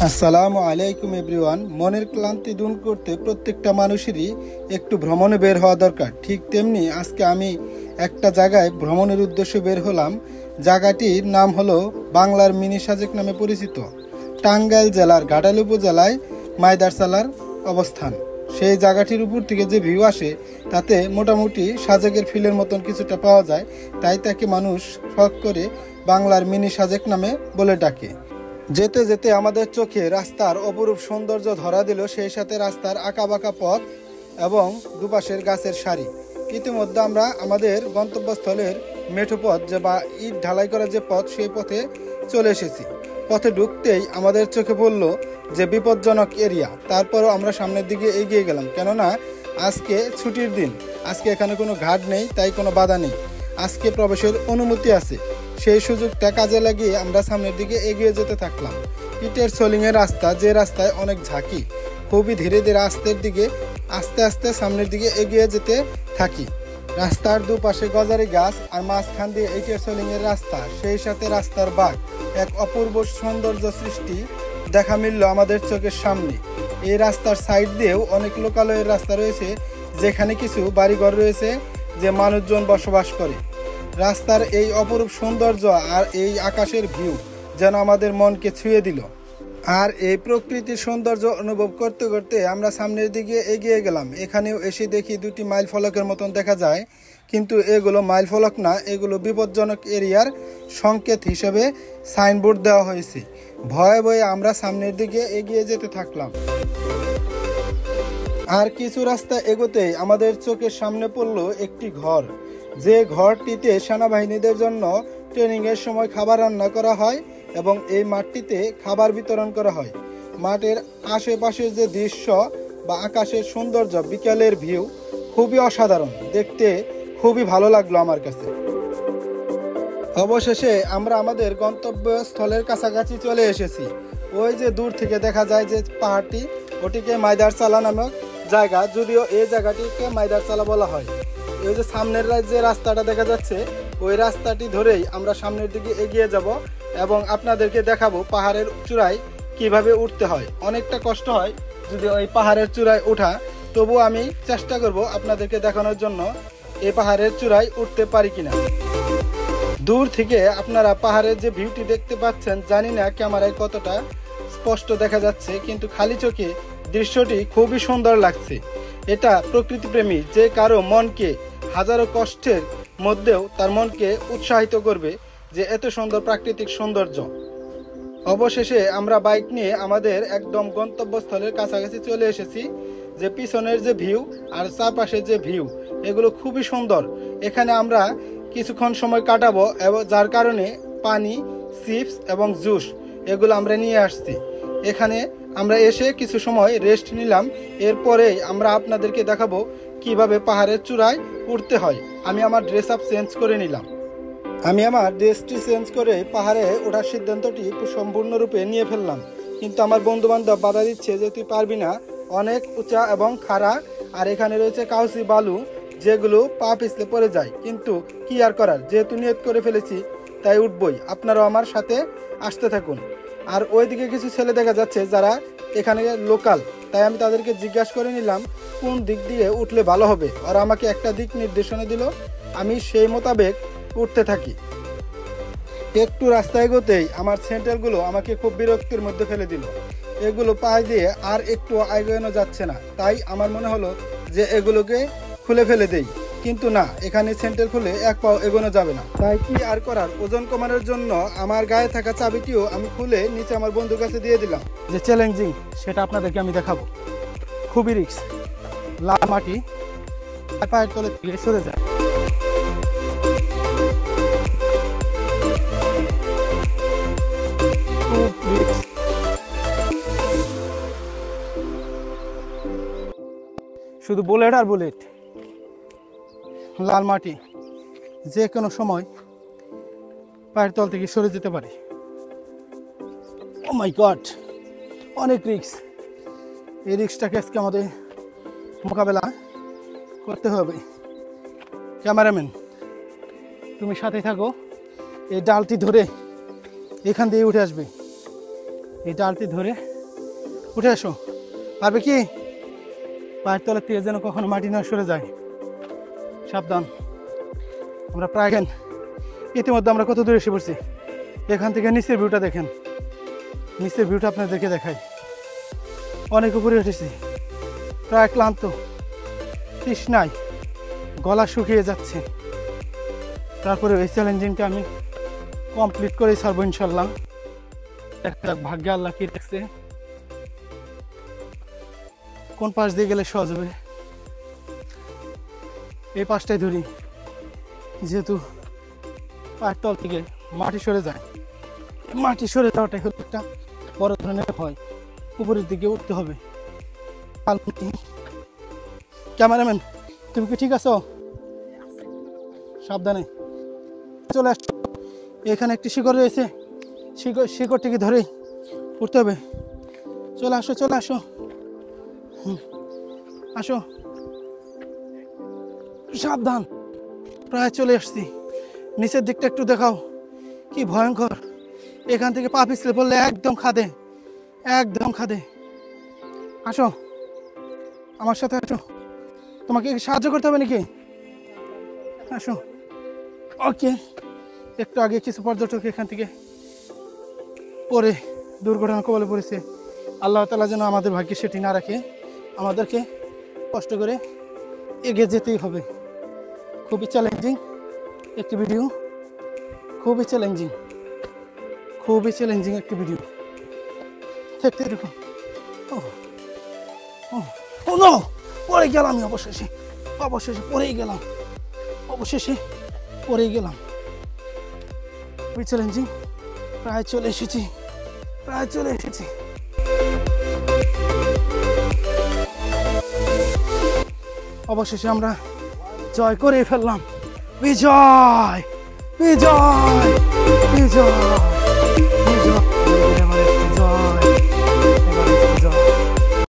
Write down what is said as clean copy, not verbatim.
আসসালামু আলাইকুম এভরিওয়ান। মনের ক্লান্তি দূর করতে প্রত্যেকটা মানুষেরই একটু ভ্রমণে বের হওয়া দরকার। ঠিক তেমনি আজকে আমি একটা জায়গায় ভ্রমণের উদ্দেশ্যে বের হলাম। জায়গাটির নাম হলো বাংলার মিনি সাজেক নামে পরিচিত। টাঙ্গাইল জেলার ঘাটাল উপজেলায় মাইদারসালার অবস্থান। সেই জায়গাটির উপর থেকে যে ভিউ আসে তাতে মোটামুটি সাজেকের ফিলের মতন কিছুটা পাওয়া যায়, তাই তাকে মানুষ শখ করে বাংলার মিনি সাজেক নামে বলে ডাকে। যেতে যেতে আমাদের চোখে রাস্তার অপরূপ সৌন্দর্য ধরা দিল, সেই সাথে রাস্তার আঁকাবাঁকা পথ এবং দুপাশের গাছের সারি। ইতিমধ্যে আমরা আমাদের গন্তব্যস্থলের মেঠো পথ বা ইট ঢালাই করা যে পথ, সেই পথে চলে এসেছি। পথে ঢুকতেই আমাদের চোখে পড়ল যে বিপজ্জনক এরিয়া। তারপরও আমরা সামনের দিকে এগিয়ে গেলাম, কেননা আজকে ছুটির দিন। আজকে এখানে কোনো ঘাট নেই, তাই কোনো বাধা নেই। আজকে প্রবেশের অনুমতি আছে। সেই সুযোগটা কাজে লাগিয়ে আমরা সামনের দিকে এগিয়ে যেতে থাকলাম। ইটের সোলিংয়ের রাস্তা, যে রাস্তায় অনেক ঝাঁকি। খুবই ধীরে ধীরে আস্তে আস্তে সামনের দিকে এগিয়ে যেতে থাকি। রাস্তার দুপাশে গজারি গাছ আর মাঝখান দিয়ে ইটের সোলিংয়ের রাস্তা, সেই সাথে রাস্তার বাঁক, এক অপূর্ব সৌন্দর্য সৃষ্টি দেখা মিলল আমাদের চোখের সামনে। এই রাস্তার সাইড দিয়েও অনেক লোকালয়ের রাস্তা রয়েছে, যেখানে কিছু বাড়িঘর রয়েছে যে মানুষজন বসবাস করে। রাস্তার এই অপরূপ সৌন্দর্য আর এই আকাশের ভিউ যেন আমাদের মনকে ছুঁয়ে দিল। আর এই প্রকৃতির সৌন্দর্য অনুভব করতে করতে আমরা সামনের দিকে এগিয়ে গেলাম। এখানেও এসে দেখি দুটি মাইল ফলকের মতন দেখা যায়, কিন্তু এগুলো মাইল ফলক না, এগুলো বিপজ্জনক এরিয়ার সংকেত হিসেবে সাইনবোর্ড দেওয়া হয়েছে। ভয়ে ভয়ে আমরা সামনের দিকে এগিয়ে যেতে থাকলাম। আর কিছু রাস্তা এগোতেই আমাদের চোখের সামনে পড়ল একটি ঘর, যে ঘরটিতে সেনাবাহিনীদের জন্য ট্রেনিংয়ের সময় খাবার রান্না করা হয় এবং এই মাঠটিতে খাবার বিতরণ করা হয়। মাঠের আশেপাশের যে দৃশ্য বা আকাশের সৌন্দর্য, বিকালের ভিউ খুবই অসাধারণ, দেখতে খুবই ভালো লাগলো আমার কাছে। অবশেষে আমরা আমাদের গন্তব্যস্থলের কাছাকাছি চলে এসেছি। ওই যে দূর থেকে দেখা যায় যে পাহাড়টি, ওটিকে মাইদারসালা নামক জায়গা, যদিও এই জায়গাটিকে মাইদারসালা বলা হয়। এই যে সামনের যে রাস্তাটা দেখা যাচ্ছে, ওই রাস্তাটি ধরেই আমরা সামনের দিকে এগিয়ে যাব এবং আপনাদেরকে দেখাবো পাহাড়ের চূড়ায় কিভাবে উঠতে হয়। অনেকটা কষ্ট হয় যদি ওই পাহাড়ের চূড়ায় ওঠা, তবু আমি চেষ্টা করব আপনাদেরকে দেখানোর জন্য এই পাহাড়ের চূড়ায় উঠতে পারি কিনা। দূর থেকে আপনারা পাহাড়ের যে ভিউটি দেখতে পাচ্ছেন, জানি না ক্যামেরায় কতটা স্পষ্ট দেখা যাচ্ছে, কিন্তু খালি চোখে দৃশ্যটি খুবই সুন্দর লাগছে। এটা প্রকৃতিপ্রেমী যে কারো মনকে হাজারো কষ্টের মধ্যেও তার মনকে উৎসাহিত করবে যে এত সুন্দর প্রাকৃতিক সৌন্দর্য। অবশেষে আমরা বাইক নিয়ে আমাদের একদম গন্তব্যস্থলের কাছাকাছি চলে এসেছি। যে পিছনের যে ভিউ আর চারপাশের যে ভিউ, এগুলো খুবই সুন্দর। এখানে আমরা কিছুক্ষণ সময় কাটাবো এবং যার কারণে পানি, চিপস এবং জুস এগুলো আমরা নিয়ে আসছি। এখানে আমরা এসে কিছু সময় রেস্ট নিলাম। এরপরে আমরা আপনাদেরকে দেখাবো কিভাবে পাহাড়ের চূড়ায় উঠতে হয়। আমি আমার ড্রেস আপ চেঞ্জ করে নিলাম। আমি আমার ড্রেসটি চেঞ্জ করে পাহাড়ে ওঠার সিদ্ধান্তটি সম্পূর্ণরূপে নিয়ে ফেললাম, কিন্তু আমার বন্ধু বান্ধব বাধা দিচ্ছে যে তুই পারবি না, অনেক উঁচা এবং খাড়া, আর এখানে রয়েছে কাউসি বালু, যেগুলো পা পিছলে পড়ে যায়। কিন্তু কি আর করার, যেহেতু নিয়ত করে ফেলেছি তাই উঠবই। আপনারাও আমার সাথে আসতে থাকুন। আর ওইদিকে কিছু ছেলে দেখা যাচ্ছে যারা এখানে লোকাল, তাই আমি তাদেরকে জিজ্ঞাসা করে নিলাম কোন দিক দিয়ে উঠলে ভালো হবে। আর আমাকে একটা দিক নির্দেশনা দিল, আমি সেই মোতাবেক উঠতে থাকি। একটু রাস্তা এগোতেই আমার স্যান্ডেলগুলো আমাকে খুব বিরক্তির মধ্যে ফেলে দিল। এগুলো পায়ে দিয়ে আর একটু এগোনো যাচ্ছে না, তাই আমার মনে হলো যে এগুলোকে খুলে ফেলে দেই, কিন্তু না, এখানে স্যান্ডেল খুলে এক পাও এগোনো যাবে না। তাই কি আর করার, ওজন কমানোর জন্য আমার গায়ে থাকা চাবিটিও আমি খুলে নিচে আমার বন্ধুর কাছে দিয়ে দিলাম। যে চ্যালেঞ্জিং সেটা আপনাদেরকে আমি দেখাবো। খুবই রিস্ক, লাল মাটি, পায়ের তলে থেকে সরে যায়। শুধু বুলেট আর বুলেট, লাল মাটি যে কোনো সময় পায়ের তল থেকে সরে যেতে পারে। ও মাই গড, অনেক রিস্ক। এই রিস্কটাকে আজকে আমাদের মোকাবেলা করতে হবে। ক্যামেরাম্যান, তুমি সাথে থাকো। এই ডালটি ধরে এখান দিয়ে উঠে আসবে, এই ডালটি ধরে উঠে আসো। পারবে কি? পায়ের তলার থেকে যেন কখনো মাটি না সরে যায়, সাবধান। আমরা প্রায় ইতিমধ্যে আমরা কত দূরে এসে পড়ছি। এখান থেকে নিচের ভিউটা দেখেন, নিচের ভিউটা আপনাদেরকে দেখাই। অনেক উপরে উঠেছি, প্রায় ক্লান্ত, তৃষ্ণায় গলা শুকিয়ে যাচ্ছে। তারপরে এই চ্যালেঞ্জিংটা আমি কমপ্লিট করেই ছাড়বো ইনশাল্লাহ। একটা ভাগ্যে আল্লাহ কি দেখছে, কোন পাশ দিয়ে গেলে সহজ হবে। এই পাশটাই ধরি, যেহেতু পায়ের তল থেকে মাটি সরে যায়। মাটি সরে যাওয়াটাই হলো একটা বড় ধরনের ভয়। উপরের দিকে উঠতে হবে। ক্যামেরাম্যান, তুমি কি ঠিক আছো? সাবধানে চলে আসছো। এখানে একটি শিকড় রয়েছে, শিকড়টিকে ধরে উঠতে হবে। চলে আসো, চলে আসো, আসো, সাবধান। প্রায় চলে আসছি। নিচের দিকটা একটু দেখাও, কি ভয়ঙ্কর। এখান থেকে পা পিছলে পড়লে একদম খাদে, একদম খাদে। আসো আমার সাথে, আসো। তোমাকে সাহায্য করতে হবে নাকি? আসো। ওকে, একটু আগে কিছু পর্যটক এখান থেকে পরে দুর্ঘটনা কবলে পড়েছে। আল্লাহ তাআলা যেন আমাদের ভাগ্যে সেটি না রাখে। আমাদেরকে কষ্ট করে এগিয়ে যেতেই হবে। খুবই চ্যালেঞ্জিং একটি ভিডিও, খুবই চ্যালেঞ্জিং, খুবই চ্যালেঞ্জিং একটি ভিডিও। দেখতে দেখুন। ও নো, পড়ে গেলাম আমি। অবশেষে পড়েই গেলাম, অবশেষে পড়েই গেলাম। খুবই চ্যালেঞ্জিং। প্রায় চলে এসেছি, প্রায় চলে এসেছি। অবশেষে আমরা জয় করে ফেললাম। বিজয়, বিজয়, বিজয়।